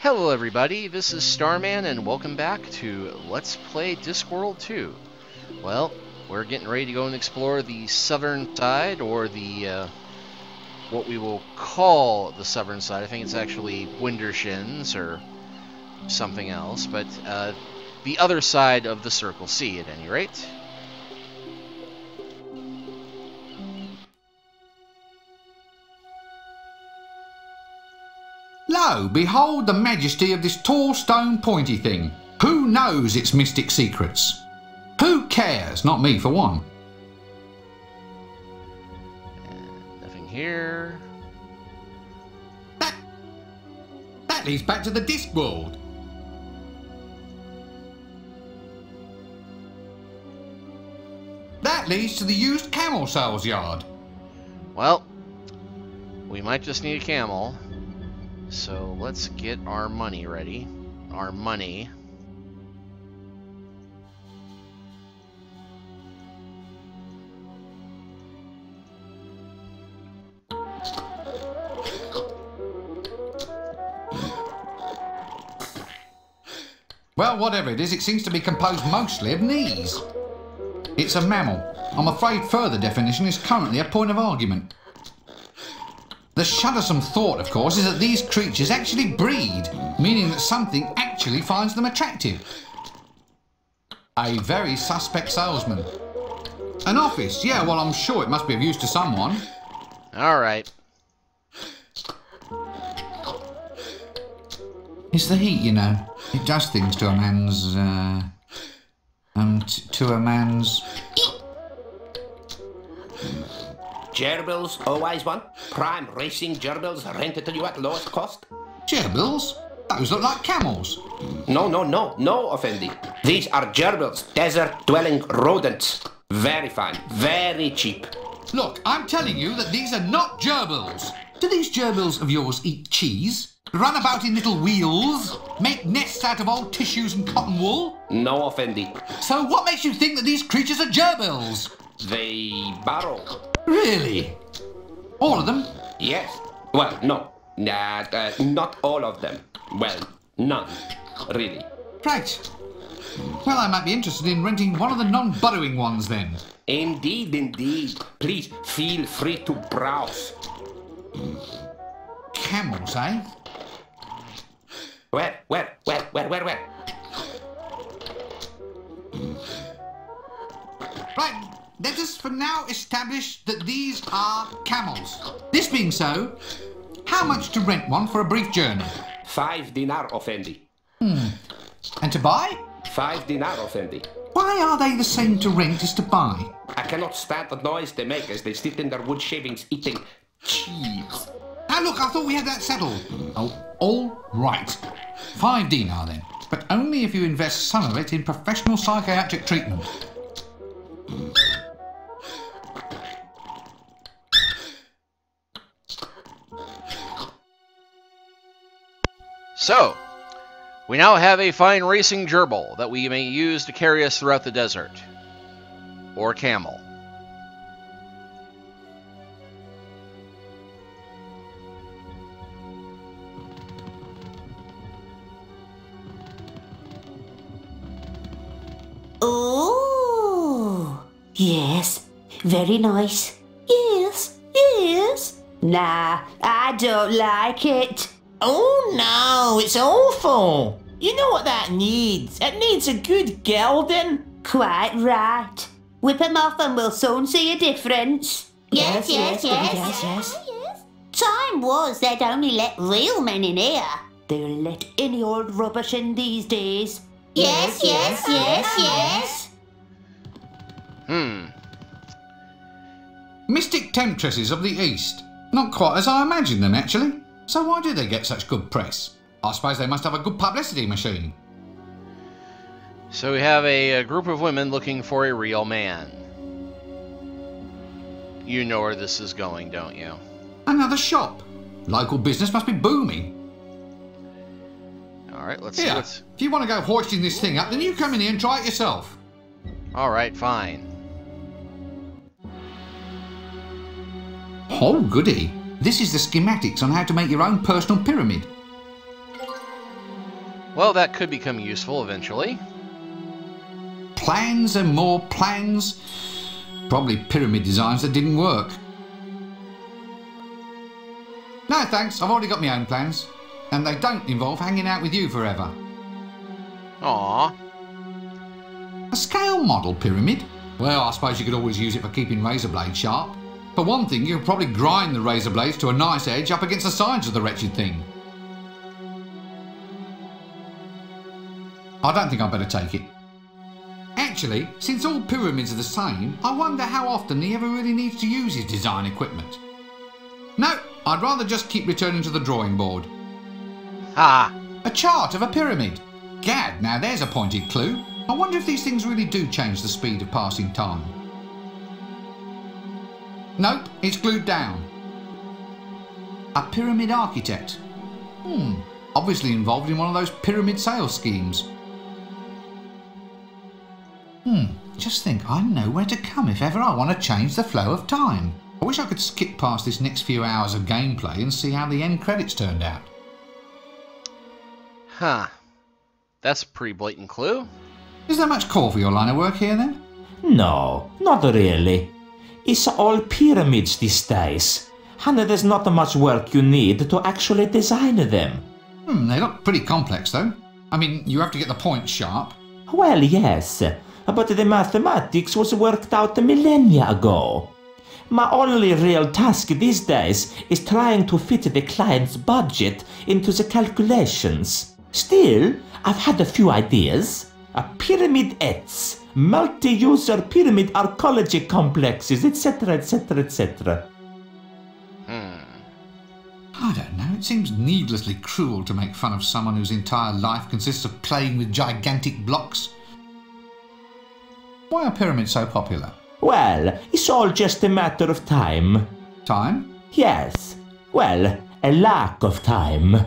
Hello everybody, this is Starman and welcome back to Let's Play Discworld 2. Well, we're getting ready to go and explore the southern side, or the, what we will call the southern side. I think it's actually Wintershins or something else, but the other side of the Circle C at any rate. Lo, behold the majesty of this tall stone pointy thing. Who knows its mystic secrets? Who cares? Not me, for one. And nothing here. That leads back to the Discworld. That leads to the used camel sales yard. Well, we might just need a camel. So let's get our money ready. Our money. Well, whatever it is, it seems to be composed mostly of knees. It's a mammal. I'm afraid further definition is currently a point of argument. The shuddersome thought, of course, is that these creatures actually breed, meaning that something actually finds them attractive. A very suspect salesman. An office, yeah, well, I'm sure it must be of use to someone. Alright. It's the heat, you know. It does things to a man's, to a man's... Gerbils, always one. Prime racing gerbils rented to you at lowest cost. Gerbils? Those look like camels. No, Effendi. These are gerbils, desert-dwelling rodents. Very fine, very cheap. Look, I'm telling you that these are not gerbils. Do these gerbils of yours eat cheese? Run about in little wheels? Make nests out of old tissues and cotton wool? No, Effendi. So what makes you think that these creatures are gerbils? They burrow. Really? All of them? Yes. Well, no. Not all of them. Well, none. Really. Right. Well, I might be interested in renting one of the non-burrowing ones then. Indeed. Please feel free to browse. Camels, eh? Where? Right. Let us for now establish that these are camels. This being so, how much to rent one for a brief journey? 5 dinar, Effendi. And to buy? 5 dinar, Effendi. Why are they the same to rent as to buy? I cannot stand the noise they make as they sit in their wood shavings eating cheese. Now look, I thought we had that settled. Oh, all right. 5 dinar then, but only if you invest some of it in professional psychiatric treatment. So, we now have a fine racing gerbil that we may use to carry us throughout the desert. Or camel. Oh, yes, very nice. Yes. Nah, I don't like it. Oh no, it's awful. You know what that needs? It needs a good gelding. Quite right. Whip 'em off and we'll soon see a difference. Yes. Time was they'd only let real men in here. They'll let any old rubbish in these days. Yes. Mystic temptresses of the East. Not quite as I imagined them, actually. So why do they get such good press? I suppose they must have a good publicity machine. So we have a group of women looking for a real man. You know where this is going, don't you? Another shop. Local business must be booming. Alright, let's see Here, what's... if you want to go hoisting this thing up, then you come in here and try it yourself. Alright, fine. Oh, goody. This is the schematics on how to make your own personal pyramid. Well, that could become useful eventually. Plans and more plans. Probably pyramid designs that didn't work. No thanks, I've already got my own plans. And they don't involve hanging out with you forever. Aww. A scale model pyramid? Well, I suppose you could always use it for keeping razor blades sharp. For one thing, you could probably grind the razor blades to a nice edge up against the sides of the wretched thing. I don't think I'd better take it. Actually, since all pyramids are the same, I wonder how often he ever really needs to use his design equipment. No, I'd rather just keep returning to the drawing board. Ah. A chart of a pyramid. Gad, now there's a pointed clue. I wonder if these things really do change the speed of passing time. Nope, it's glued down. A pyramid architect. Obviously involved in one of those pyramid sales schemes. Just think, I know where to come if ever I want to change the flow of time. I wish I could skip past this next few hours of gameplay and see how the end credits turned out. Huh. That's a pretty blatant clue. Is there much call for your line of work here then? No, not really. It's all pyramids these days, and there's not much work you need to actually design them. They look pretty complex though. I mean, you have to get the points sharp. Well, yes, but the mathematics was worked out millennia ago. My only real task these days is trying to fit the client's budget into the calculations. Still, I've had a few ideas. A pyramid-ettes, multi-user pyramid archaeology complexes, etc., etc., etc. I don't know, it seems needlessly cruel to make fun of someone whose entire life consists of playing with gigantic blocks. Why are pyramids so popular? Well, it's all just a matter of time. Time? Yes. Well, a lack of time.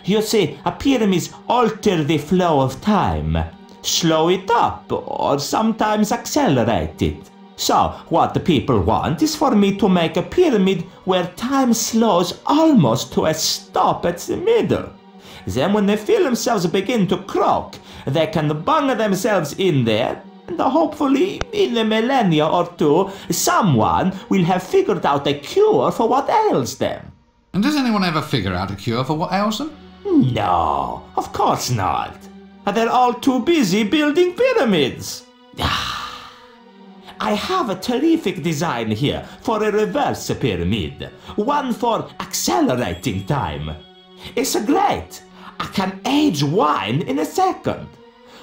You see, pyramids alter the flow of time. Slow it up, or sometimes accelerate it. So, what the people want is for me to make a pyramid where time slows almost to a stop at the middle. Then when they feel themselves begin to croak, they can bung themselves in there, and hopefully, in a millennia or two, someone will have figured out a cure for what ails them. And does anyone ever figure out a cure for what ails them? No, of course not. They're all too busy building pyramids. I have a terrific design here for a reverse pyramid. One for accelerating time. It's great. I can age wine in a second.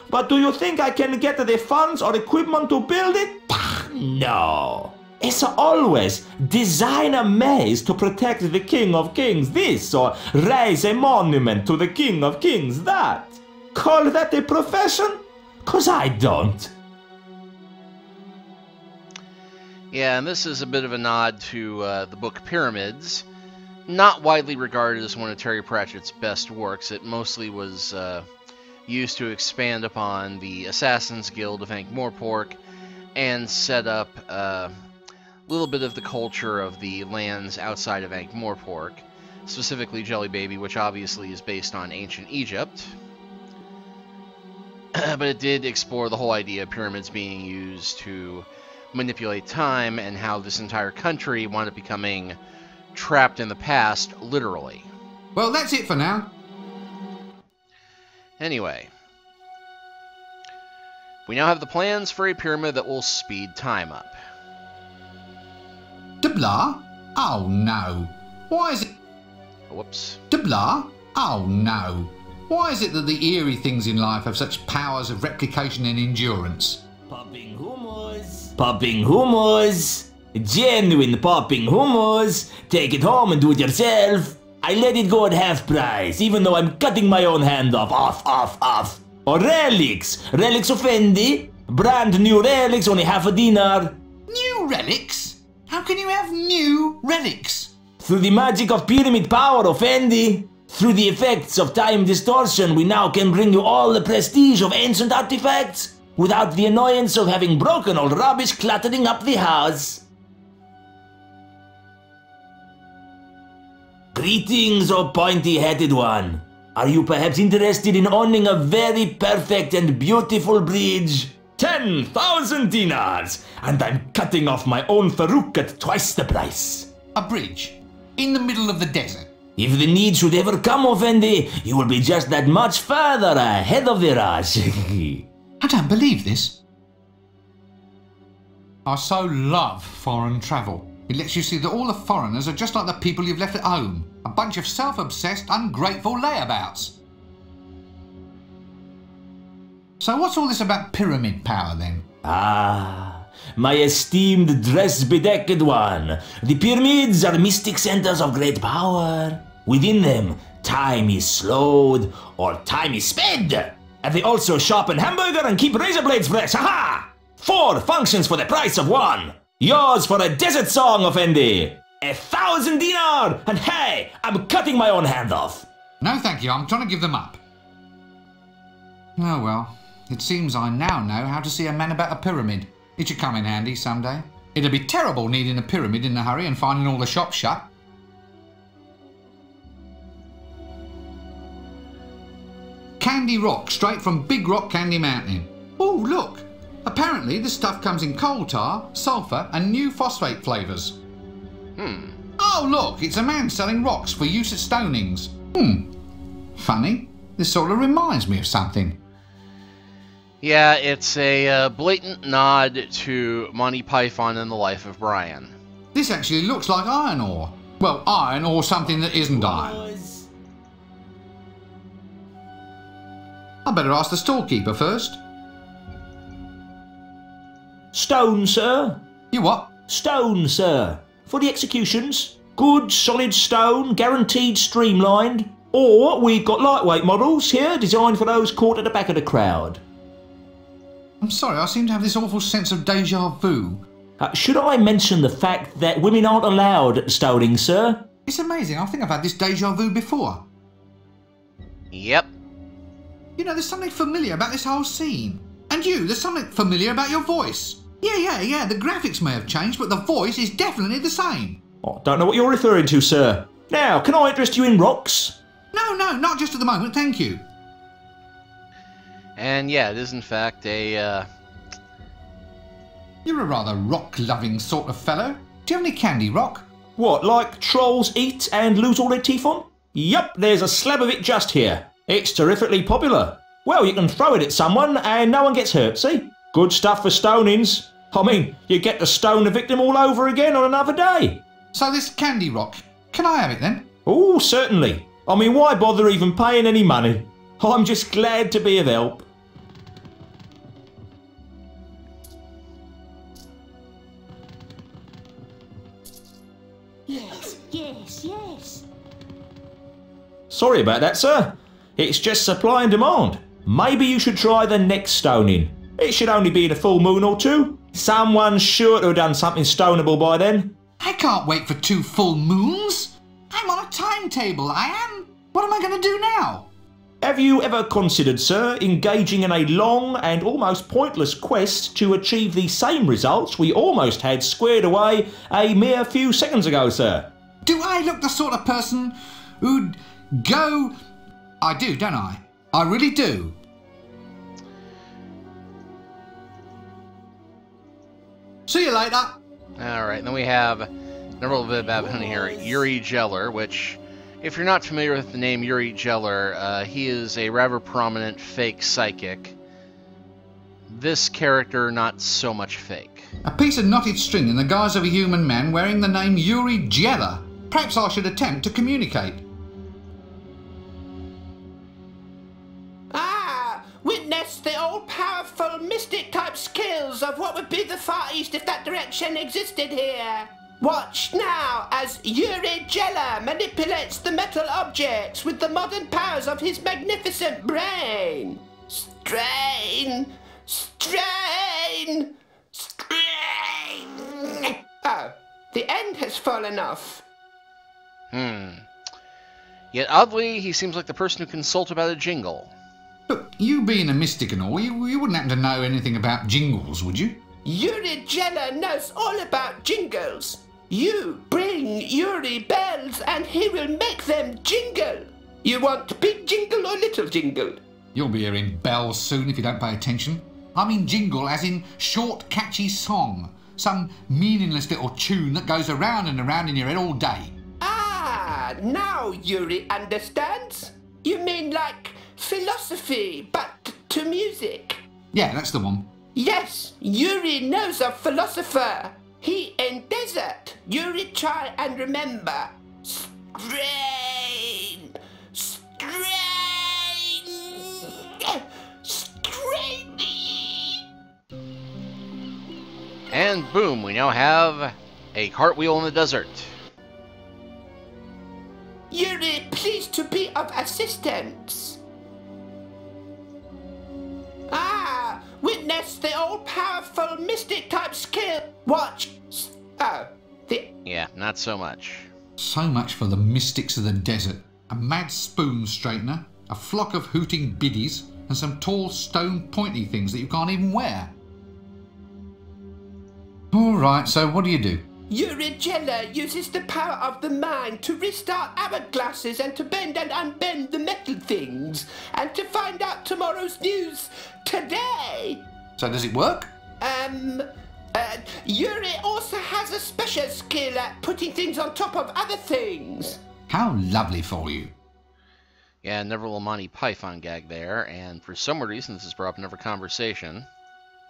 But do you think I can get the funds or equipment to build it? No. It's always design a maze to protect the King of Kings this, or raise a monument to the King of Kings that. Call that a profession? 'Cause I don't. Yeah, and this is a bit of a nod to the book Pyramids. Not widely regarded as one of Terry Pratchett's best works. It mostly was used to expand upon the Assassin's Guild of Ankh-Morpork and set up a little bit of the culture of the lands outside of Ankh-Morpork, specifically Jelly Baby, which obviously is based on ancient Egypt. But it did explore the whole idea of pyramids being used to manipulate time and how this entire country wound up becoming trapped in the past, literally. Well, that's it for now. Anyway, we now have the plans for a pyramid that will speed time up. De blah? Oh no. Why is it... Whoops. De blah? Oh no. Why is it that the eerie things in life have such powers of replication and endurance? Popping hummus. Popping hummus. Genuine popping hummus. Take it home and do it yourself. I let it go at half price, even though I'm cutting my own hand off. Off. Or relics. Relics of Fendi. Brand new relics, only half a dinar. New relics? How can you have new relics? Through the magic of pyramid power of Fendi. Through the effects of time distortion, we now can bring you all the prestige of ancient artifacts without the annoyance of having broken old rubbish cluttering up the house. Greetings, O pointy-headed one. Are you perhaps interested in owning a very perfect and beautiful bridge? 10,000 dinars, and I'm cutting off my own Farouk at twice the price. A bridge? In the middle of the desert? If the need should ever come, Effendi, you will be just that much further ahead of the rush. I don't believe this. I so love foreign travel. It lets you see that all the foreigners are just like the people you've left at home. A bunch of self-obsessed, ungrateful layabouts. So what's all this about pyramid power then? Ah, my esteemed dress-bedecked one. The pyramids are mystic centers of great power. Within them, time is slowed or time is sped. And they also sharpen hamburger and keep razor blades fresh. Ha-ha! 4 functions for the price of 1. Yours for a desert song, Effendi. 1,000 dinar! And hey, I'm cutting my own hand off. No thank you, I'm trying to give them up. Oh well, it seems I now know how to see a man about a pyramid. It should come in handy someday. It'd be terrible needing a pyramid in a hurry and finding all the shops shut. Candy rock straight from Big Rock Candy Mountain. Oh look! Apparently the stuff comes in coal tar, sulphur and new phosphate flavours. Oh look, it's a man selling rocks for use at stonings. Funny, this sort of reminds me of something. Yeah, it's a blatant nod to Monty Python and the Life of Brian. This actually looks like iron ore. Well, iron or something that isn't iron. I better ask the storekeeper first. Stone, sir. You what? Stone, sir. For the executions. Good, solid stone, guaranteed streamlined. Or we've got lightweight models here, designed for those caught at the back of the crowd. I'm sorry, I seem to have this awful sense of deja vu. Should I mention the fact that women aren't allowed at the stoning, sir? It's amazing, I think I've had this deja vu before. Yep. You know, there's something familiar about this whole scene. And you, there's something familiar about your voice. Yeah, the graphics may have changed, but the voice is definitely the same. Oh, don't know what you're referring to, sir. Now, can I interest you in rocks? No, not just at the moment, thank you. And yeah, it is in fact a, You're a rather rock-loving sort of fellow. Do you have any candy rock? What, like trolls eat and lose all their teeth on? Yup, there's a slab of it just here. It's terrifically popular. Well, you can throw it at someone and no one gets hurt, see? Good stuff for stonings. I mean, you get to stone the victim all over again on another day. So this candy rock, can I have it then? Oh, certainly. I mean, why bother even paying any money? I'm just glad to be of help. Yes. Sorry about that, sir. It's just supply and demand. Maybe you should try the next stoning. It should only be in a full moon or 2. Someone's sure to have done something stonable by then. I can't wait for 2 full moons. I'm on a timetable, I am. What am I going to do now? Have you ever considered, sir, engaging in a long and almost pointless quest to achieve the same results we almost had squared away a mere few seconds ago, sir? Do I look the sort of person who'd go... I do, don't I? I really do. See you later. Alright, then we have a little bit about him here, Uri Geller, which, if you're not familiar with the name Uri Geller, he is a rather prominent fake psychic. This character, not so much fake. A piece of knotted string in the guise of a human man wearing the name Uri Geller. Perhaps I should attempt to communicate. Witness the all-powerful mystic-type skills of what would be the Far East if that direction existed here. Watch now as Uri Geller manipulates the metal objects with the modern powers of his magnificent brain. Strain! Oh, the end has fallen off. Yet oddly, he seems like the person who consult about a jingle. Look, you being a mystic and all, you wouldn't happen to know anything about jingles, would you? Uri Geller knows all about jingles. You bring Uri bells and he will make them jingle. You want big jingle or little jingle? You'll be hearing bells soon if you don't pay attention. I mean jingle as in short, catchy song. Some meaningless little tune that goes around and around in your head all day. Ah, now Yuri understands. You mean like philosophy, but to music? Yeah, that's the one. Yes, Yuri knows a philosopher. He in desert. Yuri try and remember. Strain! Strain! Strain! And boom, we now have a cartwheel in the desert. Yuri, please to be of assistance. Ah, witness the all-powerful mystic-type skill. Watch. Oh, Yeah, not so much. So much for the mystics of the desert. A mad spoon straightener, a flock of hooting biddies, and some tall stone pointy things that you can't even wear. Alright, so what do you do? Yuri Geller uses the power of the mind to restart hourglasses and to bend and unbend the metal things, and to find out tomorrow's news today. So does it work? Yuri also has a special skill at putting things on top of other things. How lovely for you. Yeah, another little Monty Python gag there, and for some reason this has brought up another conversation.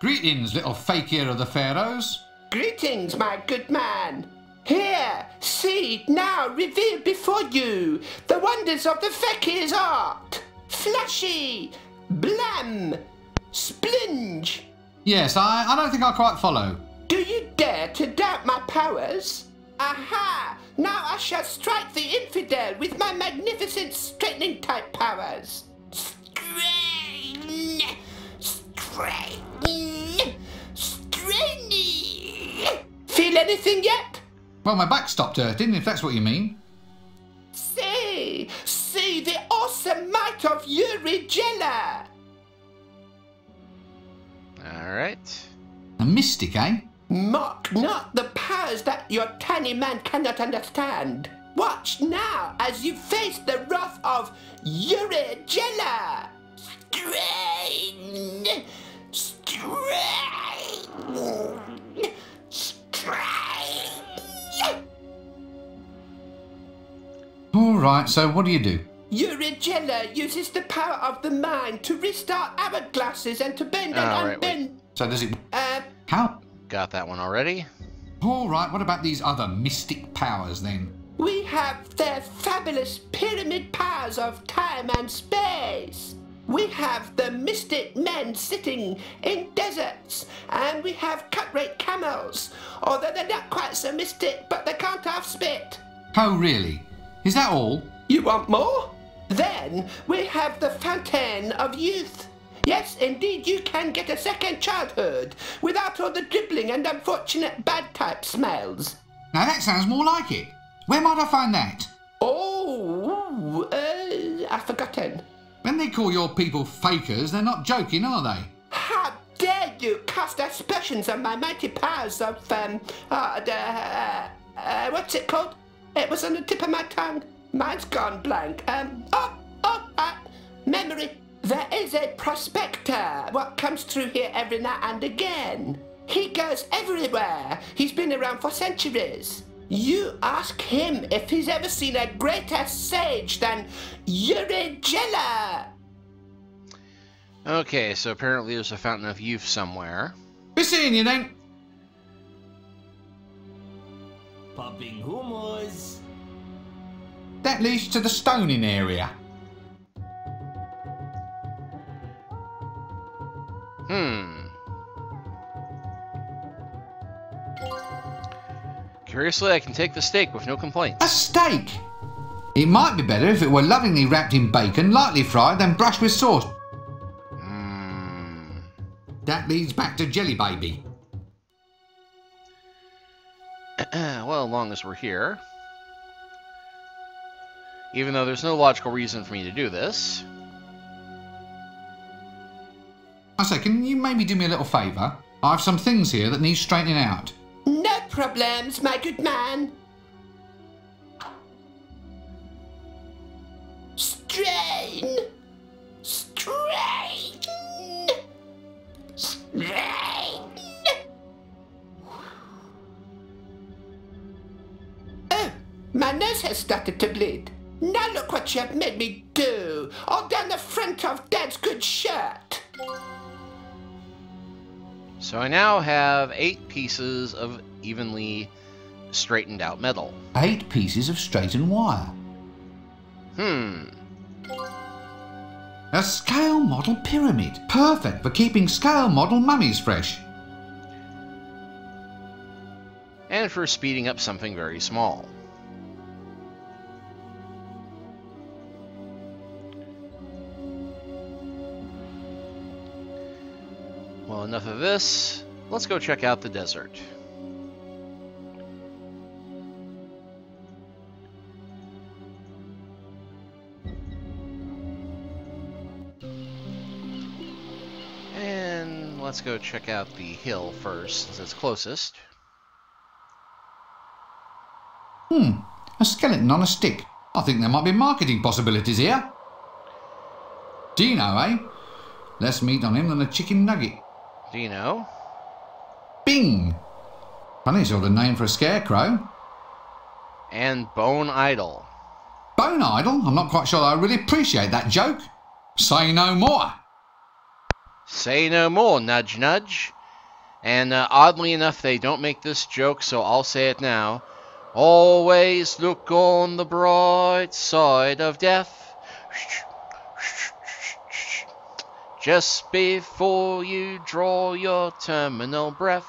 Greetings, little fakir of the pharaohs. Greetings, my good man. Here, see, now revealed before you, the wonders of the fakir's art. Flashy, blam, splinge. Yes, I don't think I quite follow. Do you dare to doubt my powers? Aha! Now I shall strike the infidel with my magnificent straightening type powers. Strain! Strain! Straining! Feel anything yet? Well, my back stopped hurting, if that's what you mean. See the awesome might of Yuri Geller! Alright. A mystic, eh? Mock not the powers that your tiny man cannot understand. Watch now as you face the wrath of Yuri Geller! Strain! Strain! Strain! Alright, so what do you do? Yuri Geller uses the power of the mind to restart hourglasses and to bend and Alright, unbend. So does it... Uh, How? Got that one already. Alright, what about these other mystic powers then? we have their fabulous pyramid powers of time and space. We have the mystic men sitting in deserts, and we have cut-rate camels, although they're not quite so mystic, but they can't half spit. Oh, really? Is that all? You want more? Then we have the fountain of youth. Yes, indeed, you can get a second childhood without all the dribbling and unfortunate bad type smells. Now that sounds more like it. Where might I find that? Oh, I've forgotten. When they call your people fakers, they're not joking, are they? How dare you cast aspersions on my mighty powers of, what's it called? It was on the tip of my tongue. Mine's gone blank. Memory. There is a prospector what comes through here every now and again. He goes everywhere. He's been around for centuries. You ask him if he's ever seen a greater sage than Yuri Geller. Okay, so apparently there's a fountain of youth somewhere. Be seeing you then. Popping hummus. That leads to the stoning area. Curiously, I can take the steak with no complaints. A steak! It might be better if it were lovingly wrapped in bacon, lightly fried, then brushed with sauce. That leads back to Jelly Baby. Well, as long as we're here. Even though there's no logical reason for me to do this. I say, can you maybe do me a little favour? I have some things here that need straightening out. No problems, my good man. strain. Strain. Strain. Oh, my nose has started to bleed. Now look what you have made me do. All down the front of Dad's good shirt. So I now have 8 pieces of evenly straightened out metal. 8 pieces of straightened wire. A scale model pyramid. Perfect for keeping scale model mummies fresh. And for speeding up something very small. Well, enough of this. Let's go check out the desert. And let's go check out the hill first, since it's closest. A skeleton on a stick. I think there might be marketing possibilities here. Dino, eh? Less meat on him than a chicken nugget. Dino. Bing! Funny sort of name for a scarecrow. And Bone Idol. Bone idol? I'm not quite sure I really appreciate that joke. Say no more. Say no more, nudge nudge. And oddly enough, they don't make this joke, so I'll say it now. Always look on the bright side of death. Just before you draw your terminal breath.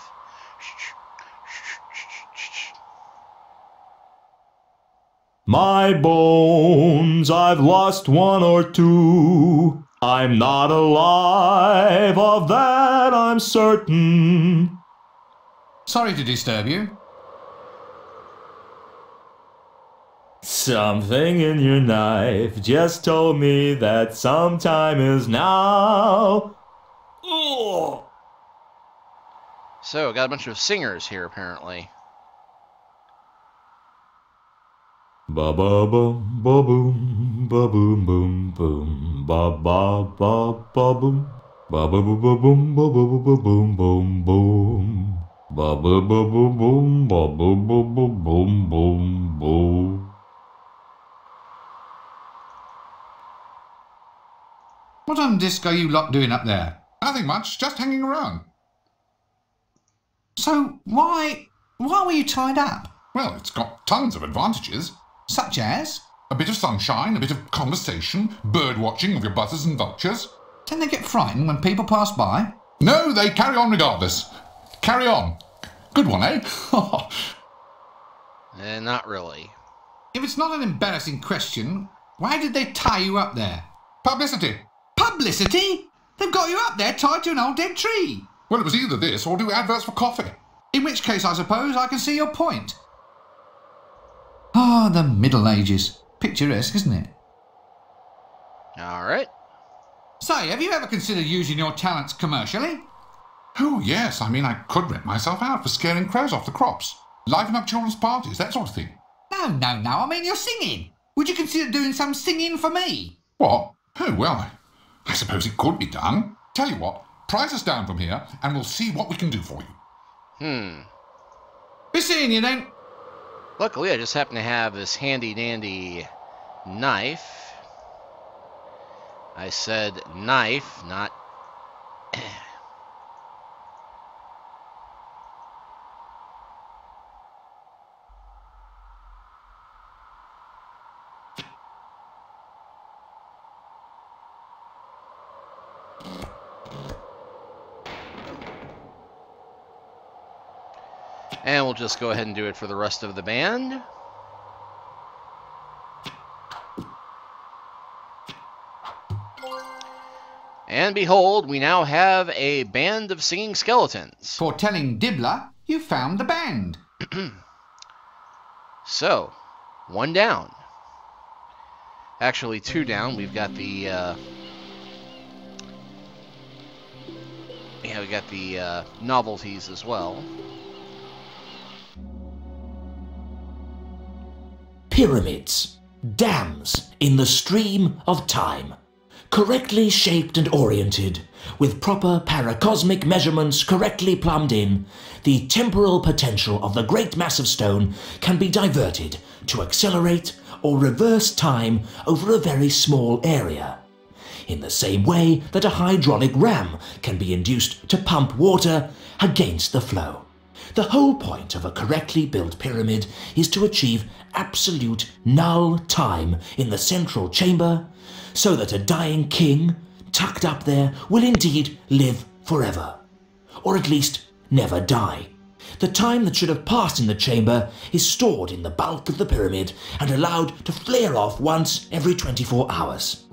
My bones, I've lost 1 or 2. I'm not alive, of that I'm certain. Sorry to disturb you. Something in your knife just told me that some time is now. Ugh. So, got a bunch of singers here, apparently. Ba ba bum ba boom ba boom boom boom ba ba ba ba boom ba ba ba ba boom ba ba ba boom boom boom ba ba ba ba boom ba ba ba ba boom boom boom. What on disc are you lot doing up there? Nothing much, just hanging around. So, why were you tied up? Well, it's got tons of advantages. Such as? A bit of sunshine, a bit of conversation, bird watching of your buzzers and vultures. Don't they get frightened when people pass by? No, they carry on regardless. Carry on. Good one, eh? Not really. If it's not an embarrassing question, why did they tie you up there? Publicity. Publicity? They've got you up there tied to an old dead tree. Well, it was either this or do adverts for coffee. In which case, I suppose, I can see your point. Ah, the Middle Ages. Picturesque, isn't it? Alright. Say, have you ever considered using your talents commercially? Oh, yes. I mean, I could rent myself out for scaring crows off the crops. Liven up children's parties, that sort of thing. No. I mean, you're singing. Would you consider doing some singing for me? What? Oh, well, I suppose it could be done. Tell you what, prize us down from here and we'll see what we can do for you. Be seeing you then. Luckily, I just happen to have this handy-dandy knife. I said knife, not... And we'll just go ahead and do it for the rest of the band. And behold, we now have a band of singing skeletons. For telling Dibbler, you found the band. So, 1 down. Actually, 2 down. We've got the... we got the novelties as well. Pyramids. dams in the stream of time. Correctly shaped and oriented, with proper paracosmic measurements correctly plumbed in, the temporal potential of the great mass of stone can be diverted to accelerate or reverse time over a very small area, in the same way that a hydraulic ram can be induced to pump water against the flow. The whole point of a correctly built pyramid is to achieve absolute null time in the central chamber, so that a dying king, tucked up there, will indeed live forever, or at least never die. The time that should have passed in the chamber is stored in the bulk of the pyramid and allowed to flare off once every 24 hours.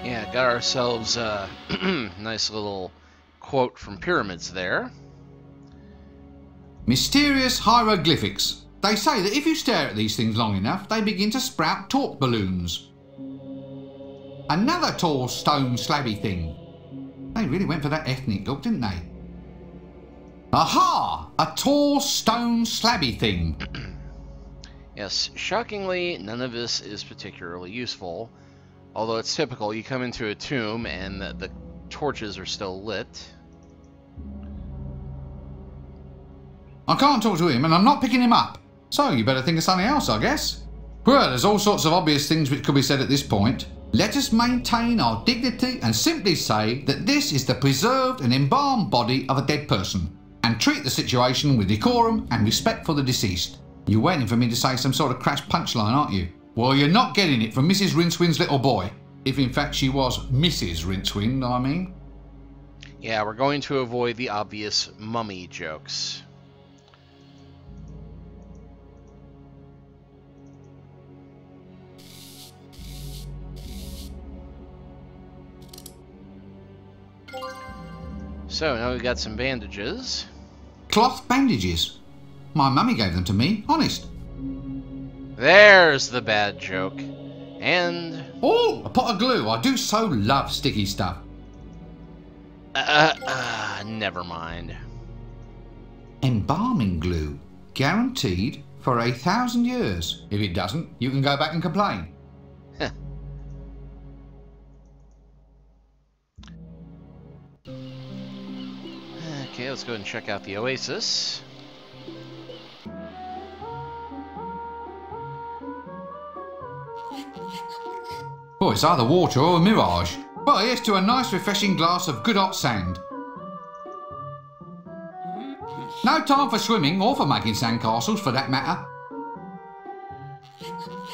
Yeah, got ourselves a nice little quote from pyramids there. Mysterious hieroglyphics. They say that if you stare at these things long enough, they begin to sprout talk balloons. Another tall stone slabby thing. They really went for that ethnic look, didn't they? Aha! A tall stone slabby thing. Yes, shockingly, none of this is particularly useful. Although it's typical, you come into a tomb and the torches are still lit. I can't talk to him and I'm not picking him up. So you better think of something else, I guess. Well, there's all sorts of obvious things which could be said at this point. Let us maintain our dignity and simply say that this is the preserved and embalmed body of a dead person, and treat the situation with decorum and respect for the deceased. You're waiting for me to say some sort of crash punchline, aren't you? Well, you're not getting it from Mrs. Rincewind's little boy. If in fact she was Mrs. Rincewind, I mean. Yeah, we're going to avoid the obvious mummy jokes. So now we've got some bandages. Cloth bandages. My mummy gave them to me, honest. There's the bad joke. And... Oh, a pot of glue. I do so love sticky stuff. Never mind. Embalming glue. Guaranteed for 1,000 years. If it doesn't, you can go back and complain. Okay, let's go ahead and check out the oasis. Oh, it's either water or a mirage. Well, here's to a nice refreshing glass of good hot sand. No time for swimming or for making sandcastles, for that matter.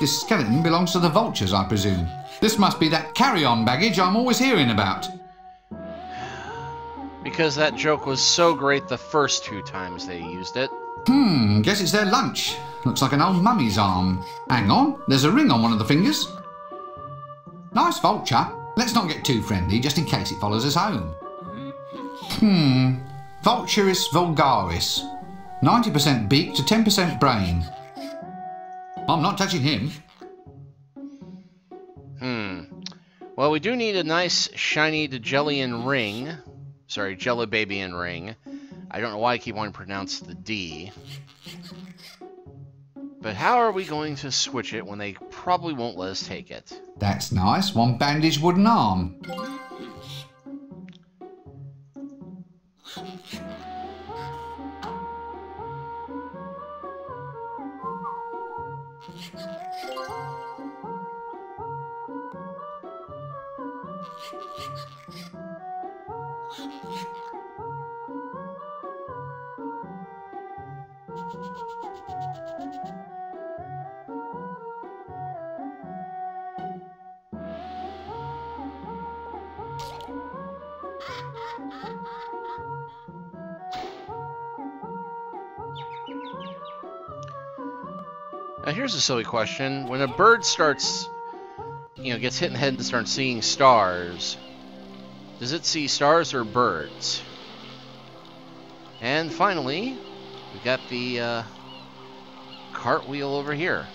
This skeleton belongs to the vultures, I presume. This must be that carry-on baggage I'm always hearing about. Because that joke was so great the first 2 times they used it. Guess it's their lunch. Looks like an old mummy's arm. Hang on, there's a ring on one of the fingers. Nice vulture. Let's not get too friendly, just in case it follows us home. Vulturus vulgaris. 90% beak to 10% brain. I'm not touching him. Well, we do need a nice shiny Jellian ring. Sorry, Jellibabian ring. I don't know why I keep wanting to pronounce the D. But how are we going to switch it when they probably won't let us take it? That's nice. One bandaged wooden arm. Now here's a silly question. When a bird starts, gets hit in the head and starts seeing stars, does it see stars or birds? And finally, we got the cartwheel over here.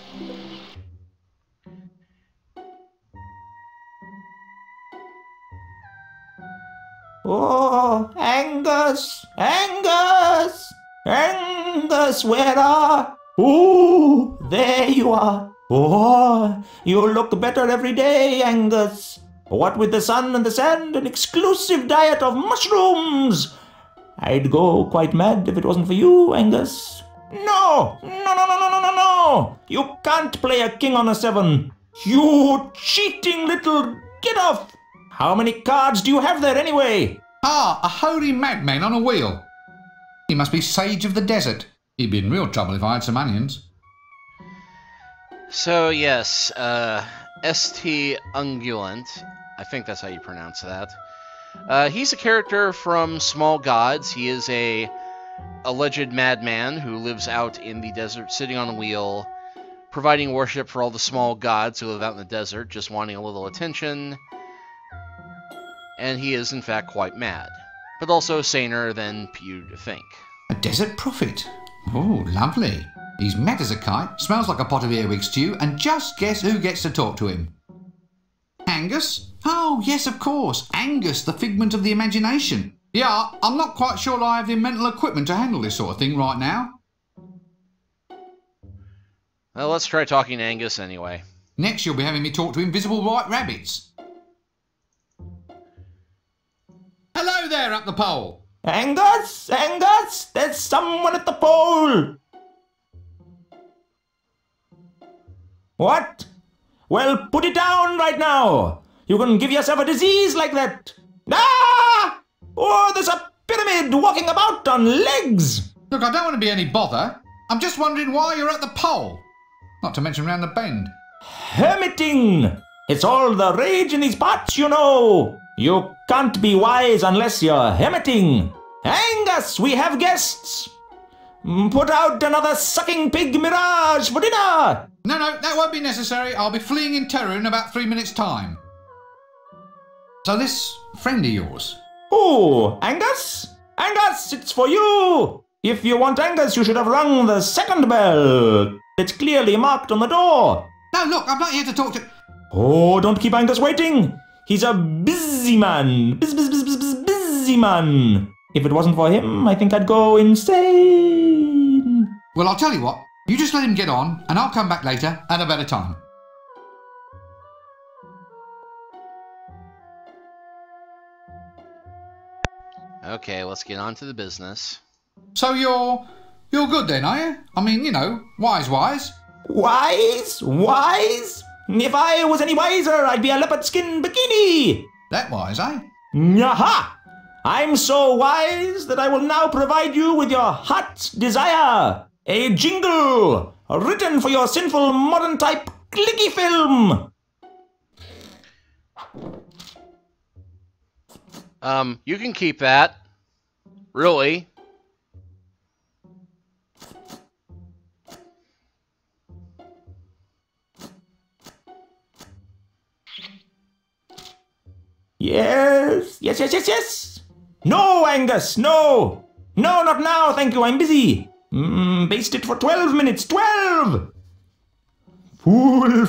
Oh, Angus! Angus! Angus, where are... Oh, there you are. Oh, you look better every day, Angus. What with the sun and the sand, an exclusive diet of mushrooms. I'd go quite mad if it wasn't for you, Angus. No! No! You can't play a king on a 7. You cheating little... Get off! How many cards do you have there anyway? Ah, a holy madman on a wheel. He must be sage of the desert. He'd be in real trouble if I had some onions. So yes, St. Unguent, I think that's how you pronounce that. He's a character from Small Gods. He is a alleged madman who lives out in the desert, sitting on a wheel, providing worship for all the small gods who live out in the desert, just wanting a little attention. And he is, in fact, quite mad, but also saner than you'd think. A desert prophet. Oh, lovely. He's mad as a kite, smells like a pot of earwig stew, and just guess who gets to talk to him? Angus? Oh, yes, of course. Angus, the figment of the imagination. Yeah, I'm not quite sure I have the mental equipment to handle this sort of thing right now. Well, let's try talking to Angus anyway. Next, you'll be having me talk to invisible white rabbits. Hello there up the pole. Angus! There's someone at the pole! What? Well, put it down right now! You can give yourself a disease like that! Ah! Oh, there's a pyramid walking about on legs! Look, I don't want to be any bother. I'm just wondering why you're at the pole. Not to mention round the bend. Hermiting! It's all the rage in these parts, you know! You can't be wise unless you're hermiting! Angus, we have guests! Put out another sucking pig mirage for dinner! No, that won't be necessary. I'll be fleeing in terror in about 3 minutes' time. So this friend of yours? Oh, Angus? Angus, it's for you! If you want Angus, you should have rung the second bell. It's clearly marked on the door. No, look, I'm not here to talk to... Oh, don't keep Angus waiting. He's a busy man. Busy man. If it wasn't for him, I think I'd go insane. Well, I'll tell you what. You just let him get on, and I'll come back later at a better time. Okay, let's get on to the business. So you're good then, are you? I mean, you know, wise. Wise? If I was any wiser, I'd be a leopard-skin bikini. That wise, eh? Yaha! I'm so wise that I will now provide you with your heart's desire. A jingle written for your sinful modern type clicky film. You can keep that. Really? Yes. No, Angus, no. No, not now, thank you, I'm busy. Baste it for 12 minutes, 12! Fool, and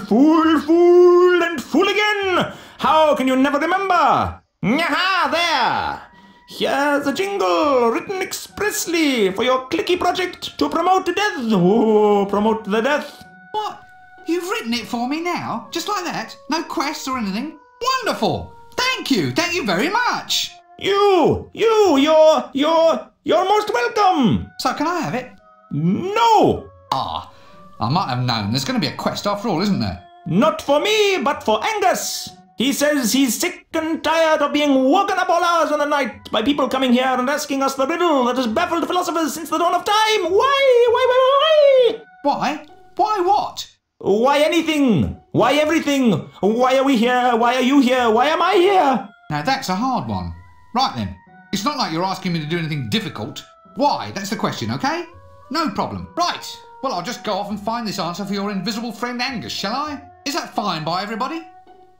fool again! How can you never remember? Yaha, there! Here's a jingle written expressly for your clicky project to promote death. Oh, promote the death. What? You've written it for me now? Just like that? No quests or anything? Wonderful! Thank you very much! You're most welcome! So can I have it? No! Ah, I might have known. There's going to be a quest after all, isn't there? Not for me, but for Angus! He says he's sick and tired of being woken up all hours of the night by people coming here and asking us the riddle that has baffled philosophers since the dawn of time. Why? Why? Why what? Why anything? Why everything? Why are we here? Why are you here? Why am I here? Now that's a hard one. Right then, it's not like you're asking me to do anything difficult. Why? That's the question, okay? No problem. Right, well I'll just go off and find this answer for your invisible friend Angus, shall I? Is that fine by everybody?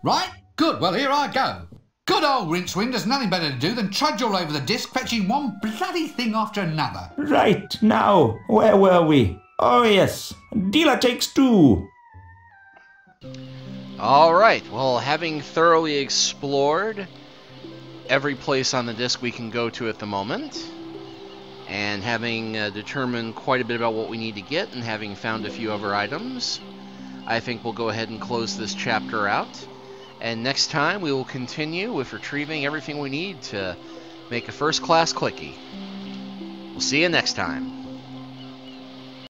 Right? Good, well here I go. Good old Rincewind has nothing better to do than trudge all over the disc, fetching one bloody thing after another. Right, now, where were we? Oh yes, dealer takes 2. Alright, well, having thoroughly explored every place on the disc we can go to at the moment, and having determined quite a bit about what we need to get, and having found a few other items, I think we'll go ahead and close this chapter out. And next time we will continue with retrieving everything we need to make a first-class clicky. We'll see you next time.